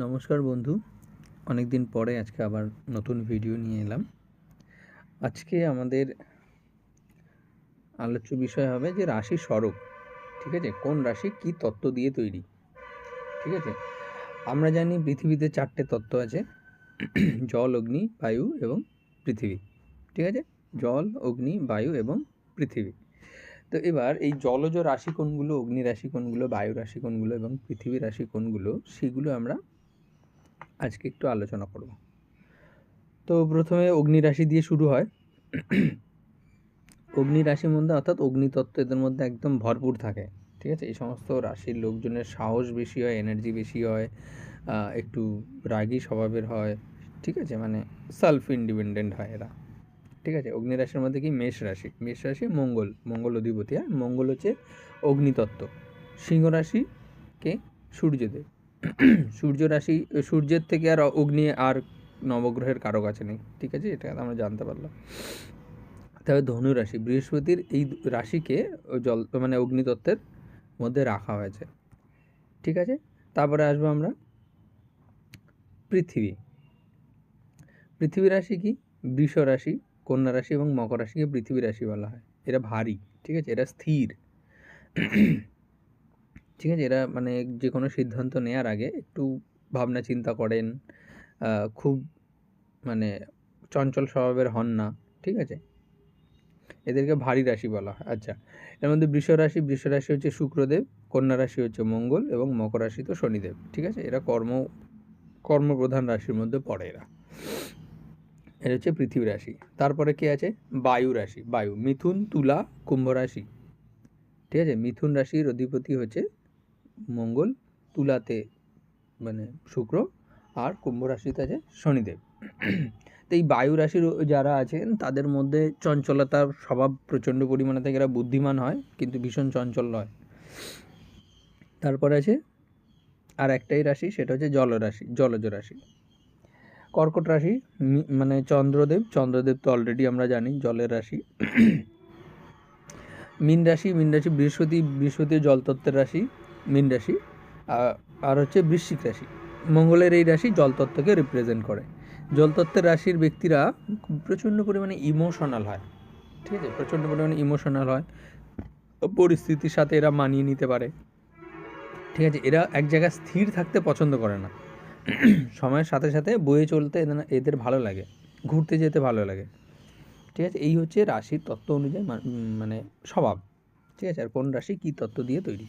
নমস্কার বন্ধু, অনেক দিন পরে আজকে আবার নতুন ভিডিও নিয়ে এলাম। আজকে আমাদের আলোচ্য বিষয় হবে যে রাশি স্বরূপ। ঠিক আছে, কোন রাশি কি তত্ত্ব দিয়ে তৈরি। ঠিক আছে, আমরা জানি পৃথিবীতে 4টে তত্ত্ব আছে, জল, অগ্নি, বায়ু এবং পৃথিবী। ঠিক আছে, জল, অগ্নি, বায়ু এবং পৃথিবী। তো এবার এই জলজ রাশি কোনগুলো, অগ্নি রাশি কোনগুলো, বায়ু রাশি কোনগুলো এবং পৃথিবী রাশি কোনগুলো, সেগুলো আমরা আজকে একটু আলোচনা করব। তো প্রথমে অগ্নি রাশি দিয়ে শুরু হয়। অগ্নি রাশির মধ্যে অর্থাৎ অগ্নিতত্ত্ব এদের মধ্যে একদম ভরপুর থাকে। ঠিক আছে, এই সমস্ত রাশির লোকজনের সাহস বেশি হয়, এনার্জি বেশি হয়, একটু রাগী স্বভাবের হয়। ঠিক আছে, মানে সেলফ ইন্ডিপেন্ডেন্ট হয় এরা। ঠিক আছে, অগ্নি রাশির মধ্যে কি মেষ রাশি, মেষ রাশি মঙ্গল অধিপতি। মঙ্গল হচ্ছে অগ্নিতত্ত্ব। সিংহ রাশিকে সূর্যদেব। সূর্যের থেকে আর অগ্নি আর নবগ্রহের কারো কাছে নেই। ঠিক আছে, এটা আমরা জানতে পারলাম। তবে ধনু রাশি, বৃহস্পতির এই রাশিকে জল মানে অগ্নিতত্ত্বের মধ্যে রাখা হয়েছে। ঠিক আছে, তারপরে আসবো আমরা পৃথিবী রাশি কি, বৃষ রাশি, কন্যা রাশি এবং মকর রাশিকে পৃথিবী রাশি বলা হয়। এরা ভারী, ঠিক আছে, এরা স্থির। ঠিক আছে, এরা মানে যে কোনো সিদ্ধান্ত নেওয়ার আগে একটু ভাবনা চিন্তা করেন, খুব মানে চঞ্চল স্বভাবের হন না। ঠিক আছে, এদেরকে ভারী রাশি বলা হয়। আচ্ছা, এর মধ্যে বৃষ রাশি হচ্ছে শুক্রদেব, কন্যা রাশি হচ্ছে মঙ্গল এবং মকর রাশি তো শনিদেব। ঠিক আছে, এরা কর্মপ্রধান রাশির মধ্যে পড়ে এরা। এটা হচ্ছে পৃথিবী রাশি। তারপরে কে আছে, বায়ু রাশি। বায়ু মিথুন, তুলা, কুম্ভ রাশি। ঠিক আছে, মিথুন রাশির অধিপতি হচ্ছে মঙ্গল, তুলাতে মানে শুক্র, আর কুম্ভ রাশিতে আছে শনিদেব। তো এই বায়ু রাশির যারা আছেন তাদের মধ্যে চঞ্চলতার স্বভাব প্রচণ্ড পরিমাণে থাকে। এরা বুদ্ধিমান হয় কিন্তু ভীষণ চঞ্চল হয়। তারপরে আছে আর একটাই রাশি, সেটা হচ্ছে জলজ রাশি। কর্কট রাশি মানে চন্দ্রদেব তো অলরেডি আমরা জানি জলের রাশি। মীন রাশি বৃহস্পতি জলতত্ত্বের রাশি, মীন রাশি। আর হচ্ছে বৃশ্চিক রাশি। মঙ্গলের এই রাশি জলতত্ত্বকে রিপ্রেজেন্ট করে। জলতত্ত্বের রাশির ব্যক্তিরা প্রচণ্ড পরিমাণে ইমোশনাল হয়। ঠিক আছে, প্রচণ্ড পরিমাণে ইমোশনাল হয়, পরিস্থিতির সাথে এরা মানিয়ে নিতে পারে। ঠিক আছে, এরা এক জায়গায় স্থির থাকতে পছন্দ করে না, সময়ের সাথে সাথে বয়ে চলতে এদের ভালো লাগে, ঘুরতে যেতে ভালো লাগে। ঠিক আছে, এই হচ্ছে রাশির তত্ত্ব অনুযায়ী মানে স্বভাব। ঠিক আছে, আর কোন রাশি কী তত্ত্ব দিয়ে তৈরি।